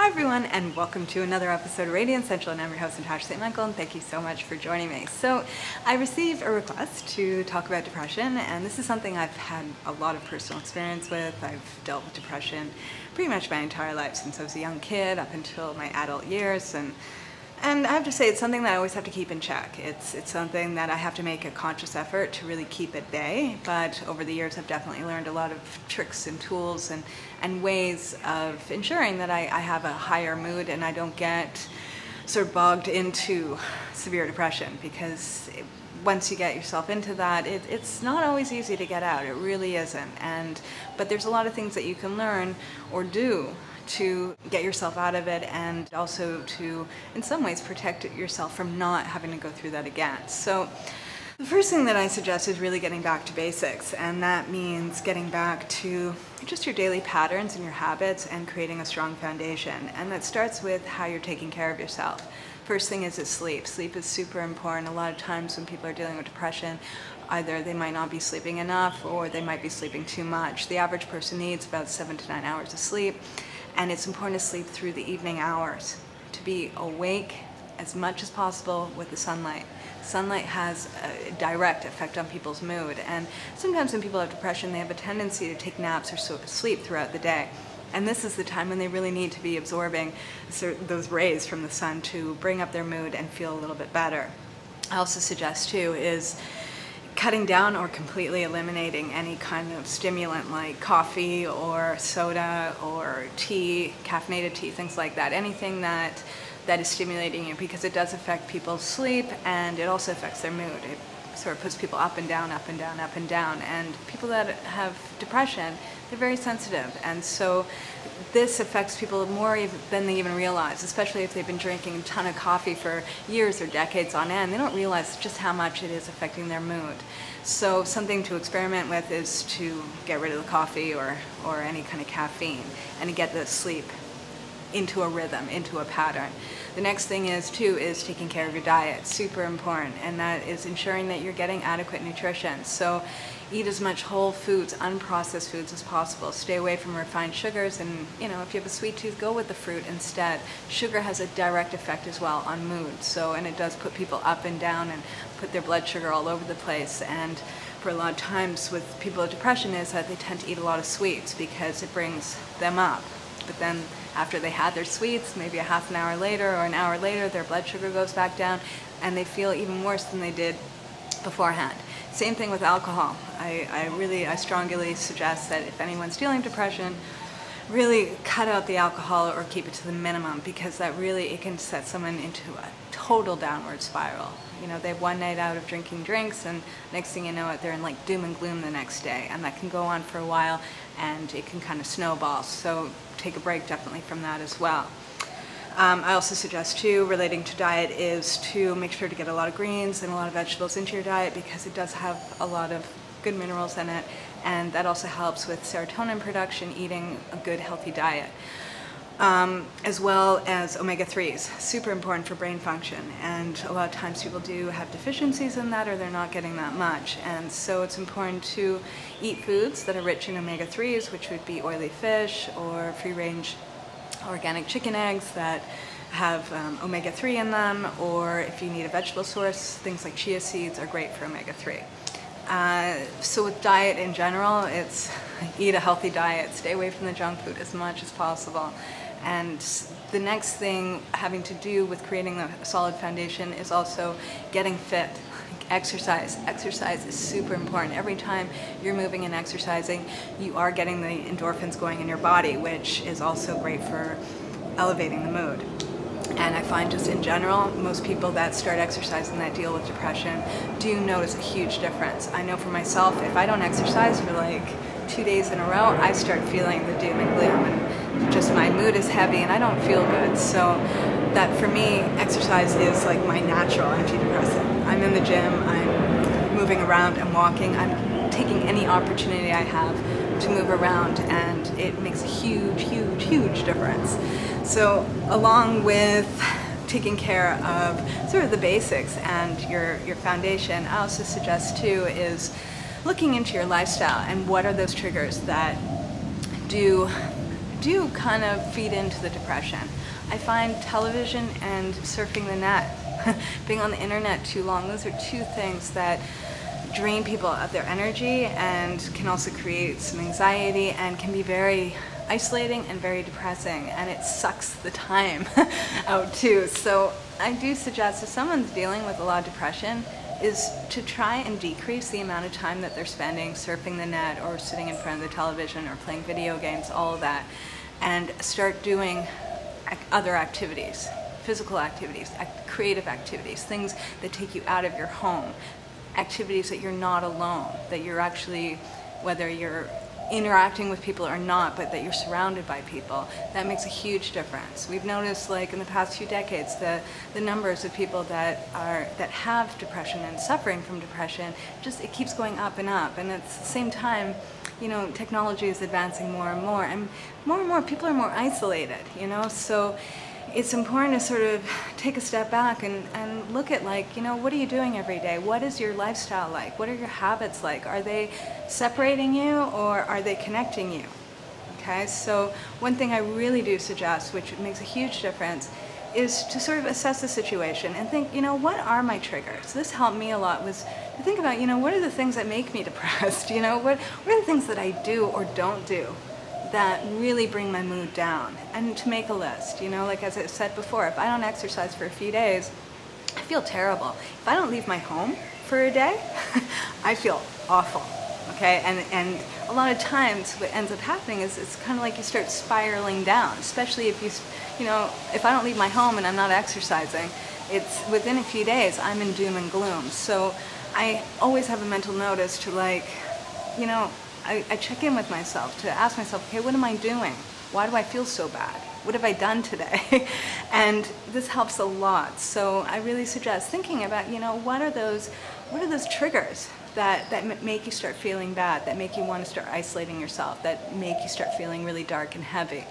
Hi everyone, and welcome to another episode of Radiant Central, and I'm your host, Natasha St. Michael, and thank you so much for joining me. So I received a request to talk about depression, and this is something I've had a lot of personal experience with. I've dealt with depression pretty much my entire life, since I was a young kid up until my adult years, and I have to say, it's something that I always have to keep in check. It's something that I have to make a conscious effort to really keep at bay, but over the years I've definitely learned a lot of tricks and tools and ways of ensuring that I have a higher mood and I don't get sort of bogged into severe depression, because once you get yourself into that, it's not always easy to get out. It really isn't. But there's a lot of things that you can learn or do to get yourself out of it, and also to, in some ways, protect yourself from not having to go through that again. So the first thing that I suggest is really getting back to basics, and that means getting back to just your daily patterns and your habits and creating a strong foundation. And that starts with how you're taking care of yourself. First thing is sleep. Sleep is super important. A lot of times when people are dealing with depression, either they might not be sleeping enough or they might be sleeping too much. The average person needs about 7 to 9 hours of sleep. And it's important to sleep through the evening hours, to be awake as much as possible with the sunlight. Sunlight has a direct effect on people's mood, and sometimes when people have depression, they have a tendency to take naps or sleep throughout the day. And this is the time when they really need to be absorbing those rays from the sun to bring up their mood and feel a little bit better. I also suggest too is cutting down or completely eliminating any kind of stimulant like coffee or soda or tea, caffeinated tea, things like that. Anything that is stimulating you, because it does affect people's sleep and it also affects their mood. It sort of puts people up and down, up and down, up and down. And people that have depression, they're very sensitive. And so this affects people more than they even realize, especially if they've been drinking a ton of coffee for years or decades on end. They don't realize just how much it is affecting their mood. So something to experiment with is to get rid of the coffee or any kind of caffeine, and to get the sleep into a rhythm, into a pattern. The next thing is taking care of your diet. Super important, and that is ensuring that you're getting adequate nutrition. So eat as much whole foods, unprocessed foods as possible. Stay away from refined sugars, and if you have a sweet tooth, go with the fruit instead. Sugar has a direct effect as well on mood, and it does put people up and down and put their blood sugar all over the place. And for a lot of times with people with depression is that they tend to eat a lot of sweets because it brings them up. But then after they had their sweets, maybe a half an hour later or an hour later, their blood sugar goes back down and they feel even worse than they did beforehand. Same thing with alcohol. I strongly suggest that if anyone's dealing with depression, really cut out the alcohol or keep it to the minimum, because that really, it can set someone into a total downward spiral. They have one night out of drinking drinks, and next thing you know it, they're in like doom and gloom the next day, and that can go on for a while and it can kind of snowball. So take a break definitely from that as well. I also suggest too, relating to diet, is to make sure to get a lot of greens and a lot of vegetables into your diet, because it does have a lot of good minerals in it, and that also helps with serotonin production, eating a good healthy diet. As well as omega-3s, super important for brain function, and a lot of times people do have deficiencies in that, or they're not getting that much, and so it's important to eat foods that are rich in omega-3s, which would be oily fish or free-range organic chicken eggs that have omega-3 in them, or if you need a vegetable source, things like chia seeds are great for omega-3. So with diet in general, it's eat a healthy diet, stay away from the junk food as much as possible. And the next thing having to do with creating a solid foundation is also getting fit. Exercise. Exercise is super important. Every time you're moving and exercising, you are getting the endorphins going in your body, which is also great for elevating the mood. And I find just in general, most people that start exercising that deal with depression do notice a huge difference. I know for myself, if I don't exercise for like 2 days in a row, I start feeling the doom and gloom, and just my mood is heavy and I don't feel good. So that for me, exercise is like my natural antidepressant. I'm in the gym, I'm moving around, I'm walking, I'm taking any opportunity I have to move around, and it makes a huge, huge, huge difference. So along with taking care of sort of the basics and your foundation, I also suggest too is looking into your lifestyle and what are those triggers that do do kind of feed into the depression. I find television and surfing the net, being on the internet too long, those are two things that drain people of their energy and can also create some anxiety and can be very isolating and very depressing, and it sucks the time out too. So I do suggest if someone's dealing with a lot of depression is to try and decrease the amount of time that they're spending surfing the net or sitting in front of the television or playing video games, all of that, and start doing other activities, physical activities, creative activities, things that take you out of your home, activities that you're not alone, that you're actually, whether you're interacting with people or not, but that you're surrounded by people. That makes a huge difference. We've noticed, like in the past few decades, the numbers of people that have depression and suffering from depression, just it keeps going up and up. And at the same time, you know, technology is advancing more and more people are more isolated, you know, so it's important to sort of take a step back and look at, like, you know, what are you doing every day? What is your lifestyle like? What are your habits like? Are they separating you or are they connecting you? Okay, so one thing I really do suggest, which makes a huge difference, is to sort of assess the situation and think, you know, what are my triggers? This helped me a lot, was to think about, you know, what are the things that make me depressed? You know, what are the things that I do or don't do that really bring my mood down, and to make a list. You know, like as I said before, if I don't exercise for a few days, I feel terrible. If I don't leave my home for a day, I feel awful. Okay, and a lot of times what ends up happening is it's kind of like you start spiraling down, especially if you know, if I don't leave my home and I'm not exercising, it's within a few days I'm in doom and gloom. So I always have a mental notice to, like, you know, I check in with myself to ask myself, okay, what am I doing? Why do I feel so bad? What have I done today? And this helps a lot. So I really suggest thinking about, you know, what are those triggers that make you start feeling bad, that make you want to start isolating yourself, that make you start feeling really dark and heavy.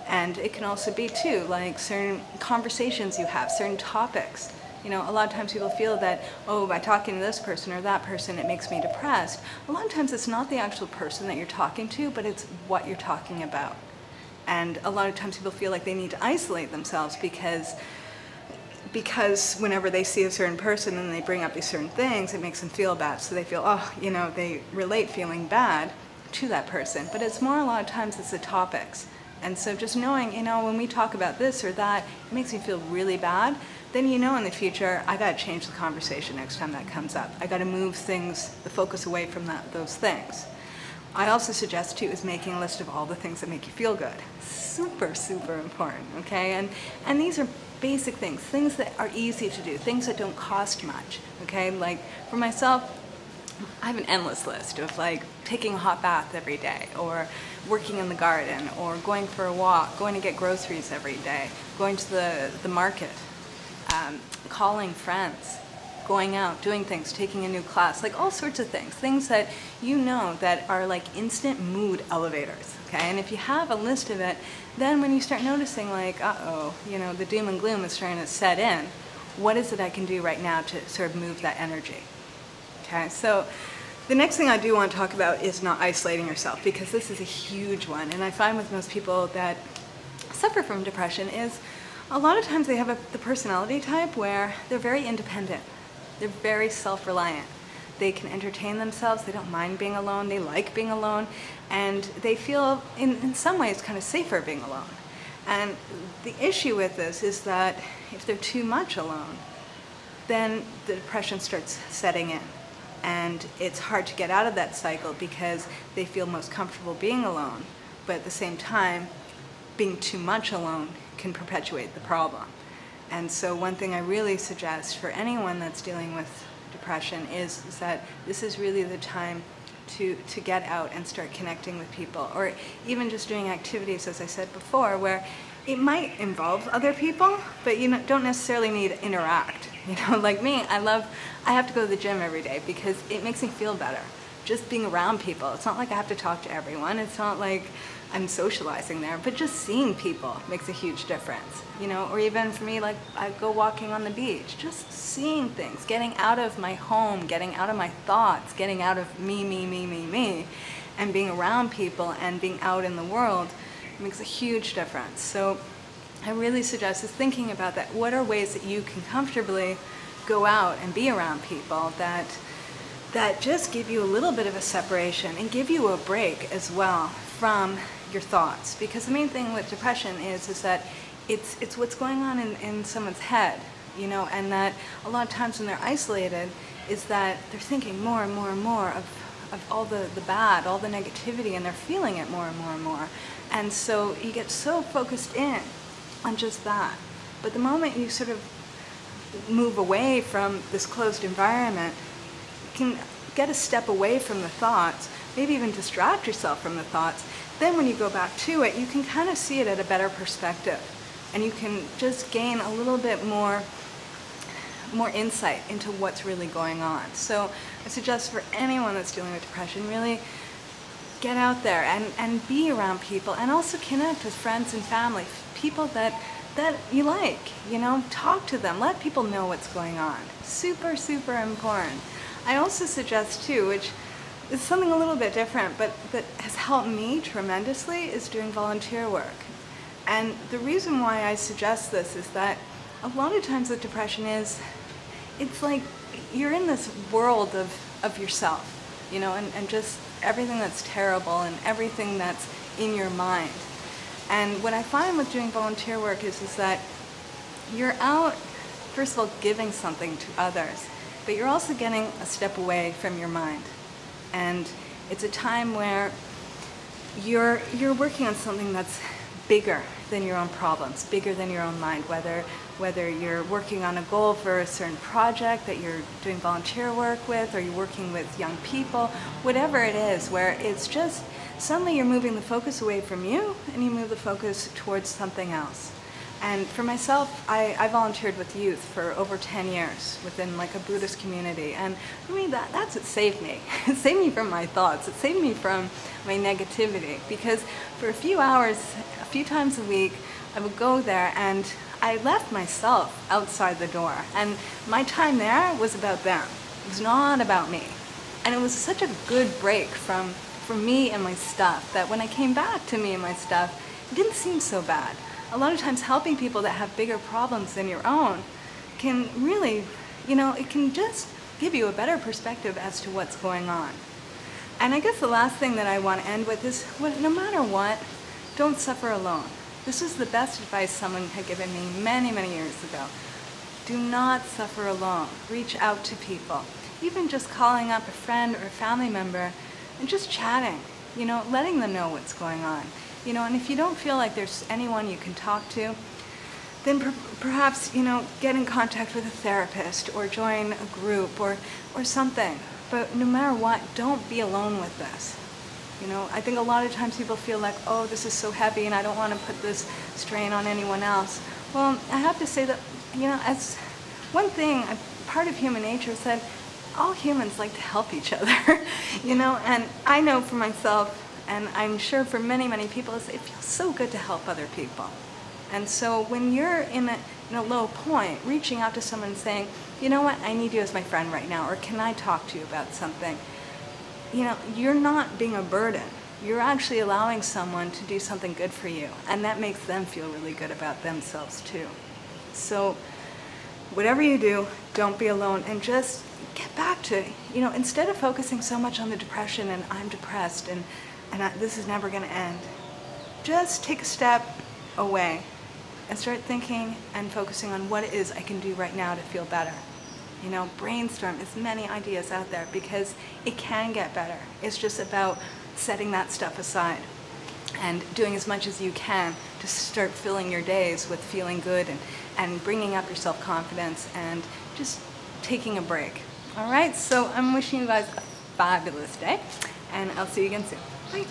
And it can also be too, like certain conversations you have, certain topics. You know, a lot of times people feel that, oh, by talking to this person or that person, it makes me depressed. A lot of times it's not the actual person that you're talking to, but it's what you're talking about. And a lot of times people feel like they need to isolate themselves because whenever they see a certain person and they bring up these certain things, it makes them feel bad. So they feel, oh, you know, they relate feeling bad to that person. But it's more, a lot of times it's the topics. And so just knowing, you know, when we talk about this or that, it makes me feel really bad, then you know in the future, I gotta change the conversation next time that comes up. I gotta move things, the focus away from those things. I also suggest too is making a list of all the things that make you feel good. Super, super important, okay? And these are basic things that are easy to do, things that don't cost much, okay? Like for myself, I have an endless list of, like, taking a hot bath every day, or working in the garden, or going for a walk, going to get groceries every day, going to the market, calling friends, going out, doing things, taking a new class, like all sorts of things that you know that are like instant mood elevators, okay? And if you have a list of it, then when you start noticing, like, uh-oh, you know, the doom and gloom is starting to set in, what is it I can do right now to sort of move that energy? Okay, so the next thing I do want to talk about is not isolating yourself, because this is a huge one. And I find with most people that suffer from depression is a lot of times they have the personality type where they're very independent. They're very self-reliant. They can entertain themselves. They don't mind being alone. They like being alone. And they feel, in some ways, kind of safer being alone. And the issue with this is that if they're too much alone, then the depression starts setting in. And it's hard to get out of that cycle because they feel most comfortable being alone. But at the same time, being too much alone can perpetuate the problem. And so one thing I really suggest for anyone that's dealing with depression is that this is really the time to get out and start connecting with people, or even just doing activities, as I said before, where it might involve other people, but you don't necessarily need to interact. You know, like me, I have to go to the gym every day because it makes me feel better. Just being around people. It's not like I have to talk to everyone. It's not like I'm socializing there, but just seeing people makes a huge difference. You know, or even for me, like I go walking on the beach, just seeing things, getting out of my home, getting out of my thoughts, getting out of me, and being around people and being out in the world It makes a huge difference. So I really suggest is thinking about that. What are ways that you can comfortably go out and be around people that just give you a little bit of a separation and give you a break as well from your thoughts? Because the main thing with depression is that it's what's going on in someone's head, you know, and that a lot of times when they're isolated is that they're thinking more and more and more of all the bad, all the negativity, and they're feeling it more and more and more. And so you get so focused in on just that. But the moment you sort of move away from this closed environment, you can get a step away from the thoughts, maybe even distract yourself from the thoughts. Then when you go back to it, you can kind of see it at a better perspective. And you can just gain a little bit more insight into what's really going on. So I suggest for anyone that's dealing with depression, really get out there and be around people, and also connect with friends and family, people that you like, you know, talk to them, let people know what's going on. Super, super important. I also suggest too, which is something a little bit different, but that has helped me tremendously, is doing volunteer work. And the reason why I suggest this is that a lot of times with depression it's like you're in this world of yourself, you know, and just everything that's terrible and everything that's in your mind. And what I find with doing volunteer work is that you're out, first of all, giving something to others, but you're also getting a step away from your mind. And it's a time where you're working on something that's bigger than your own problems, bigger than your own mind, whether you're working on a goal for a certain project that you're doing volunteer work with, or you're working with young people, whatever it is, where it's just suddenly you're moving the focus away from you and you move the focus towards something else. And for myself, I volunteered with youth for over 10 years within like a Buddhist community. And for me, that's what saved me. It saved me from my thoughts. It saved me from my negativity. Because for a few hours, a few times a week, I would go there and I left myself outside the door. And my time there was about them. It was not about me. And it was such a good break from me and my stuff that when I came back to me and my stuff, it didn't seem so bad. A lot of times helping people that have bigger problems than your own can really, you know, it can just give you a better perspective as to what's going on. And I guess the last thing that I want to end with is, no matter what, don't suffer alone. This is the best advice someone had given me many, many years ago. Do not suffer alone. Reach out to people. Even just calling up a friend or a family member and just chatting, you know, letting them know what's going on. You know, and if you don't feel like there's anyone you can talk to, then perhaps, you know, get in contact with a therapist or join a group or something. But no matter what, don't be alone with this. You know, I think a lot of times people feel like, oh, this is so heavy and I don't want to put this strain on anyone else. Well, I have to say that, you know, as one thing, part of human nature is that all humans like to help each other, you know, and I know for myself, and I'm sure for many, many people, it feels so good to help other people. And so when you're in a low point, reaching out to someone and saying, you know what, I need you as my friend right now, or can I talk to you about something? You know, you're not being a burden. You're actually allowing someone to do something good for you, and that makes them feel really good about themselves too. So whatever you do, don't be alone, and just get back to, you know, instead of focusing so much on the depression and I'm depressed and this is never going to end, just take a step away and start thinking and focusing on what it is I can do right now to feel better. You know, brainstorm as many ideas out there because it can get better. It's just about setting that stuff aside and doing as much as you can to start filling your days with feeling good and bringing up your self-confidence and just taking a break. All right, so I'm wishing you guys a fabulous day, and I'll see you again soon. Bye.